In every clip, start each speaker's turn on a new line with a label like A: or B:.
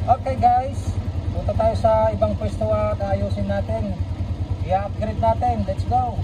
A: Okay guys, punta tayo sa ibang pwesto at ayusin natin. I-upgrade natin. Let's go!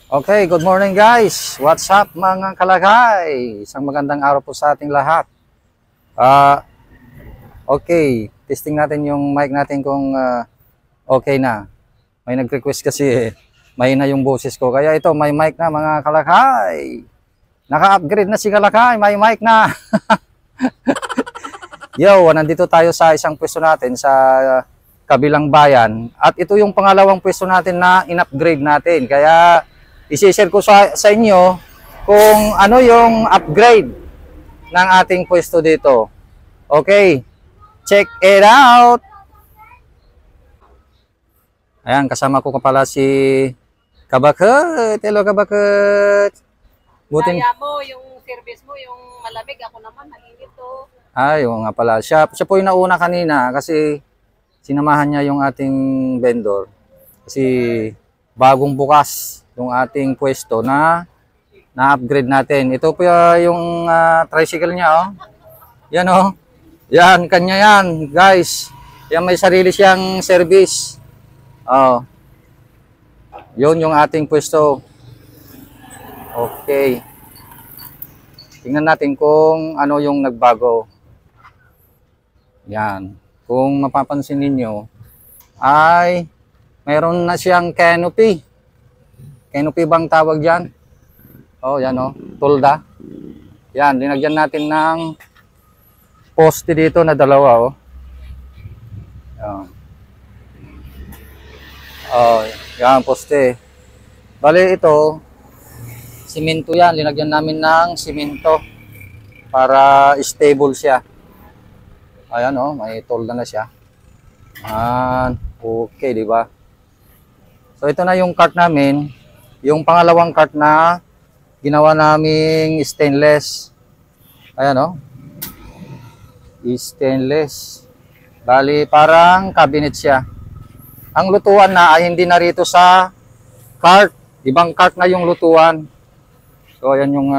A: Okay, good morning guys. What's up mga kalagay? Isang magandang araw po sa ating lahat. Okay, testing natin yung mic natin kung okay na. May nag-request kasi mahina yung boses ko. Kaya ito, may mic na mga kalakay. Naka-upgrade na si kalakay, may mic na. Yo, nandito tayo sa isang pwesto natin sa kabilang bayan. At ito yung pangalawang pwesto natin na in-upgrade natin. Kaya i-share ko sa inyo kung ano yung upgrade ng ating pwesto dito. Okay, check it out! Ayan, kasama ko pala si Kabakut. Hello Kabakut!
B: Kaya mo, yung service mo, yung malamig, ako naman, mainit to.
A: Ay, oo nga pala. Siya po yung nauna kanina kasi sinamahan niya yung ating vendor. Kasi bagong bukas yung ating pwesto na na-upgrade natin. Ito po yung tricycle niya, oh. Yan, oh. Yan, kanya yan, guys. Yan, may sarili siyang service. Oh. Yun yung ating pwesto. Okay. Tingnan natin kung ano yung nagbago. Yan. Kung mapapansin ninyo, ay mayroon na siyang canopy. Canopy bang tawag dyan? Oh, yan oh, tulda. Yan, linagyan natin ng poste dito na dalawa oh. Yan. Oh, yan, poste. Bale ito, simento yan. Linagyan namin ng simento para stable siya. Ayan oh, may tulda na siya. Okay, di ba? So ito na yung cart namin. Yung pangalawang cart na ginawa naming stainless. Ayan oh. Stainless. Bali parang cabinet siya. Ang lutuan na ay hindi na rito sa cart. Ibang cart na yung lutuan. So, ayan yung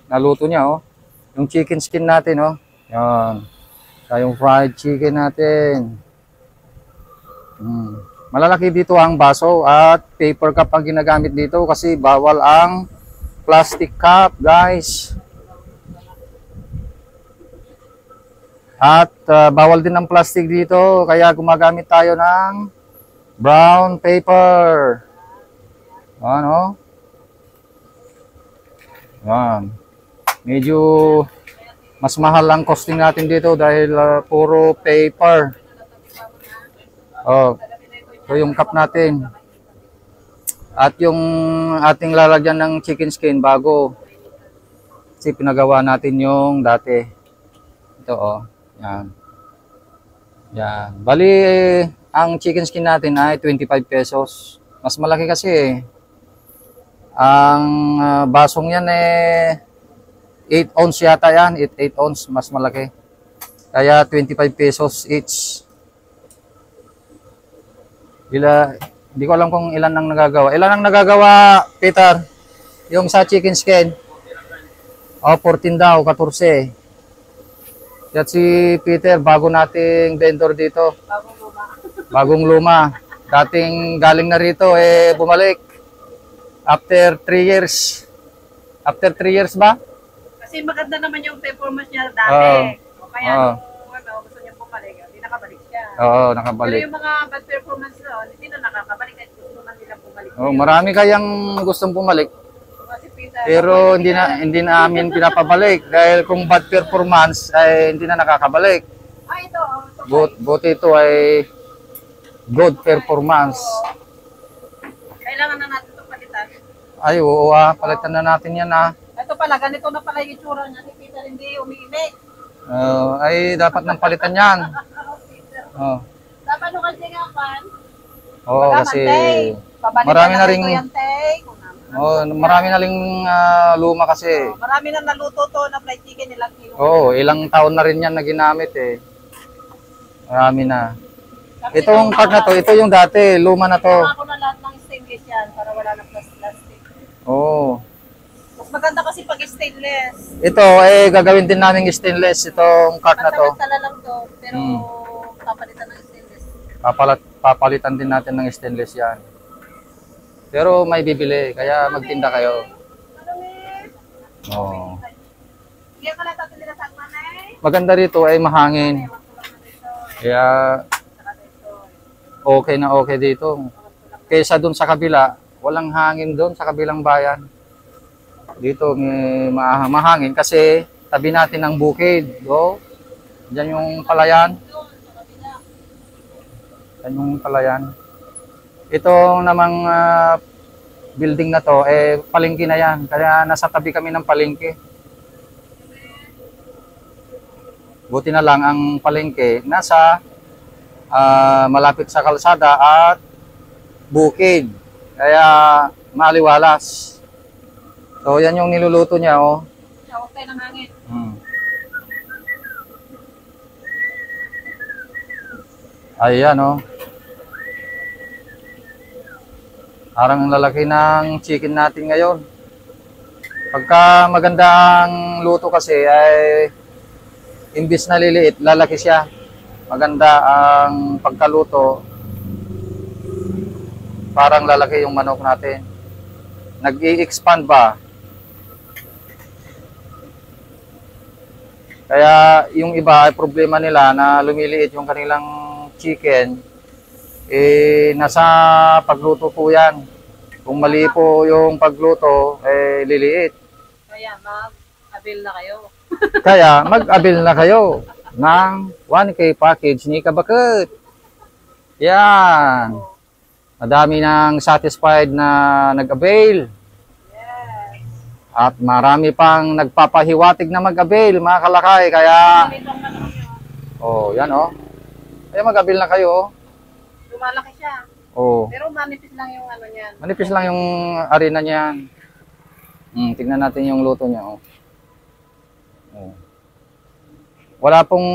A: naluto niya, oh. Yung chicken skin natin, oh. Yan. Yung fried chicken natin. Malalaki dito ang baso at paper cup ang ginagamit dito kasi bawal ang plastic cup, guys. At bawal din ang plastic dito kaya gumagamit tayo ng brown paper. Ano? Yan. Medyo mas mahal ang costing natin dito dahil puro paper. Oh. So yung cup natin. At yung ating lalagyan ng chicken skin bago. Kasi pinagawa natin yung dati. Ito, oh. Yan. Yan. Bali, ang chicken skin natin ay 25 pesos. Mas malaki kasi eh. Ang basong yan eh 8 ounce yata yan. 8 ounce. Mas malaki. Kaya 25 pesos each. Hindi ko alam kung ilan ang nagagawa. Ilan ang nagagawa, Peter? Yung sa chicken skin? O, 14 daw, 14. At si Peter, bago nating vendor dito.
B: Bagong luma.
A: Bagong luma. Dating galing na rito, eh, bumalik. After 3 years. After 3 years ba?
B: Kasi maganda naman yung performance niya dati. O kaya gusto niya bumalik, hindi nakabalik siya.
A: Oo,
B: Pero
A: nakabalik.
B: yung mga bad performance doon, hindi na nakakabalik at gusto man nila bumalik.
A: Oh, marami kayang gustong bumalik.
B: Kasi Peter,
A: Pero hindi na amin pinapabalik dahil kung bad performance ay hindi na nakakabalik.
B: ito.
A: Buti ito ay good performance.
B: Kailangan na natin itong palitan.
A: Ay, oo, palitan na natin yan
B: Ito pala, ganito na pala yung itsura niya. Si Peter hindi umiinig.
A: Ay, dapat nang palitan yan. Oh.
B: Dapat nung kasi nga pan.
A: Oo, kasi
B: marami na rin
A: marami na ring luma kasi.
B: Marami na naluto to na fried chicken ilang kilo.
A: Oo, ilang taon na rin yan na ginamit eh. Marami na. Itong cart na to, ito yung dati, luma na to.
B: Ako na lahat ng stainless yan para wala na plastic.
A: Oo.
B: Mas maganda kasi pag stainless.
A: Ito, gagawin din namin stainless itong cart na to.
B: Pagkakatala lang to, pero papalitan ng stainless.
A: Papalitan din natin ng stainless yan. Pero may bibili, kaya magtinda kayo. Oo. Maganda rito ay mahangin. Kaya okay na okay dito. Kaysa dun sa kabila, walang hangin dun sa kabilang bayan. Dito may mahangin kasi tabi natin ng bukid. Diyan yung palayan. Diyan yung palayan. Ito namang building na to, palengke na yan. Kaya nasa tabi kami ng palengke. Buti na lang ang palengke nasa malapit sa kalsada at bukid. Kaya maliwalas. So yan yung niluluto niya, oh.
B: Okay ng hangin.
A: Ayan, oh. Parang lalaki ng chicken natin ngayon. Pagka maganda ang luto kasi ay imbis na liliit, lalaki siya. Maganda ang pagkaluto. Parang lalaki yung manok natin. Nag-i-expand ba? Kaya yung iba ay problema nila na lumiliit yung kanilang chicken. Nasa pagluto po yan. Kung mali po yung pagluto, liliit.
B: Kaya mag-avail na kayo.
A: Kaya mag-avail na kayo ng 1K package ni Kabakut. Yan. Madami nang satisfied na nag-avail.
B: Yes.
A: At marami pang nagpapahiwatig na mag-avail, mga kalakay. Kaya, yan Kaya mag-avail na kayo,
B: Lumalaki siya. Pero manipis lang yung ano niyan.
A: Manipis lang yung arena niyan. Tingnan natin yung luto niya, Wala pong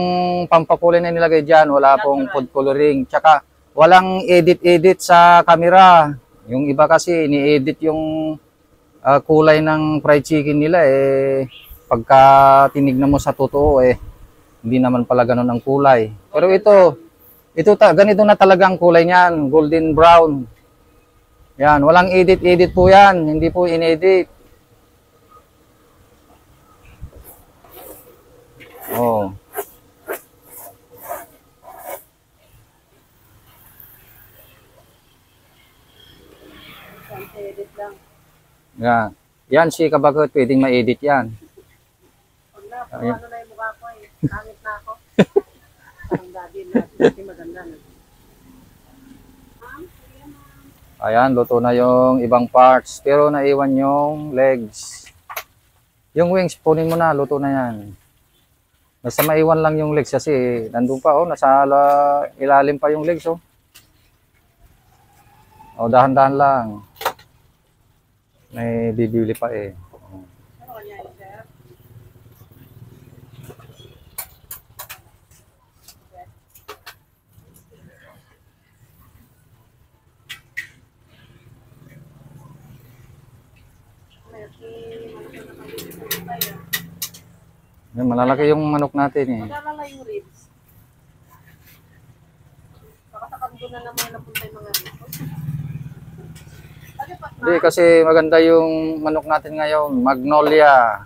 A: pampakulay na nilagay dyan. Wala pong food coloring. Tsaka, walang edit-edit sa camera. Yung iba kasi ini-edit yung kulay ng fried chicken nila eh pagka tinignan mo sa totoo eh hindi naman pala ganun ang kulay. Pero ganito na talaga ang kulay niyan, golden brown. Yan, walang edit po yan, hindi po inedit. Oh.
B: Edit lang.
A: Yan. Yan si Kabagot, pwedeng ma-edit yan.
B: Pag na, kung ano na yung mukha ko eh. Langit na ako. Parang daddy natin. Kasi maganda na.
A: Ayan, luto na yung ibang parts. Pero naiwan yung legs. Yung wings, punin mo na, luto na yan. Basta maiwan lang yung legs kasi nandun pa, oh, nasa ilalim pa yung legs, oh. Oh, dahan-dahan lang. May bibili pa eh.
B: Ano kanya yun, sir?
A: Yan, malalaki yung manok natin eh.
B: Maglalala yung ribs. Baka sa kando na naman napunta yung mga ribs.
A: Hindi, kasi maganda yung manok natin ngayon. Magnolia.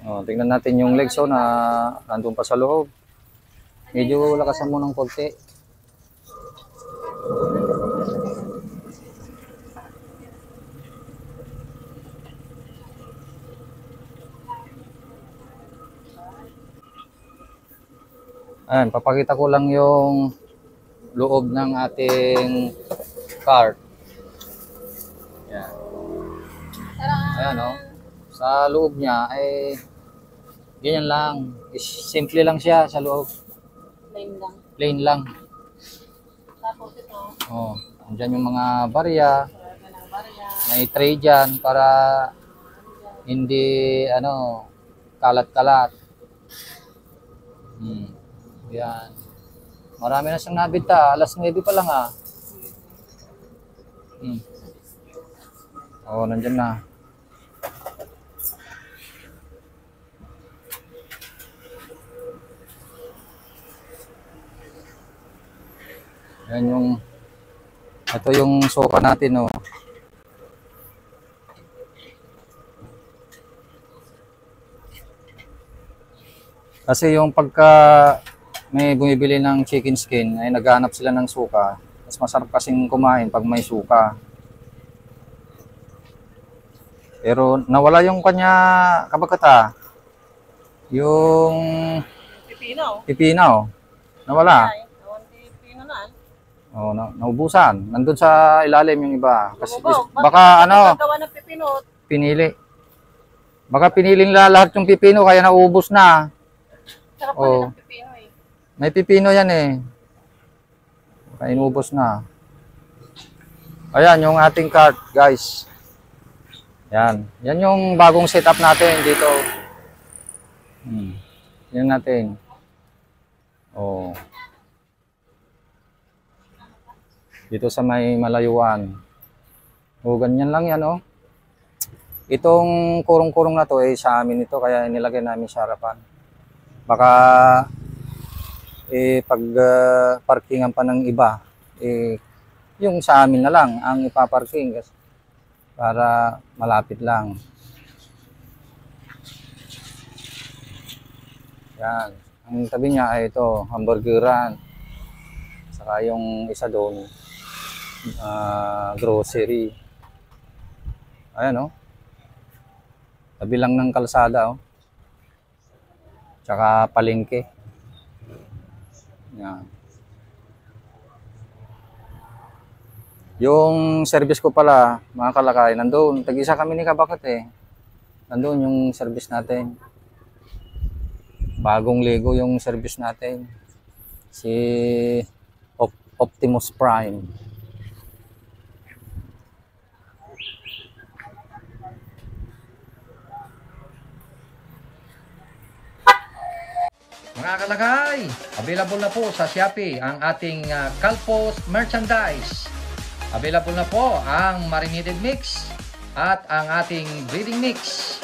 A: Oh, tingnan natin yung legs oh, na nandun pa sa loob. Medyo lakasan mo ng konti. Ayan, papakita ko lang yung loob ng ating cart. Ayan. Ayan oh. Sa loob niya ay ganyan lang. Simple lang siya sa loob.
B: Plain lang.
A: Plain lang.
B: Tapos ito.
A: Oh, andyan yung mga barya.
B: Ng barya.
A: May tray dyan para hindi ano kalat-kalat. Yan. Marami na siyang nabita. Alas 9 pa lang ah. Oh, nandyan na. Yan yung ito yung sofa natin oh. Kasi yung pagka may bumibili ng chicken skin ay naghahanap sila ng suka. Mas masarap kasing kumain pag may suka. Pero nawala yung kanya kabagata. Yung
B: Pipino.
A: pipino. Nawala.
B: Pipino na.
A: Oh, naubusan. Nandun sa ilalim yung iba. Kasi
B: Lumubog.
A: baka ano,
B: Gawa ng pipino.
A: pinili. Baka piniling lahat yung pipino kaya naubos na.
B: Sarap pa
A: Oh.
B: rin ang pipino eh.
A: May pipino yan eh. Kaya inubos na. Ayan yung ating cart, guys. Yan. Yan yung bagong setup natin dito. Yan natin. Oh. Dito sa may malayuan. O, ganyan lang yan, oh. Itong kurong-kurong na to, eh, sa amin ito, kaya inilagay namin sa harapan. Baka, pag parkingan pa ng iba, yung sa amin na lang ang ipaparking kasi para malapit lang. Yan. Ang tabi niya ay ito, hamburgeran. Saka yung isa doon, grocery. Ayan oh. Tabi lang ng kalsada oh. Tsaka palengke. Yan. Yung service ko pala, mga kalakay, nandun. Tag-isa kami ni Kabakot eh. Nandun yung service natin. Bagong Lego yung service natin. Si Optimus Prime. Mga kalakay, available na po sa Shopee ang ating Calpos merchandise. Available na po ang marinated mix at ang ating breeding mix.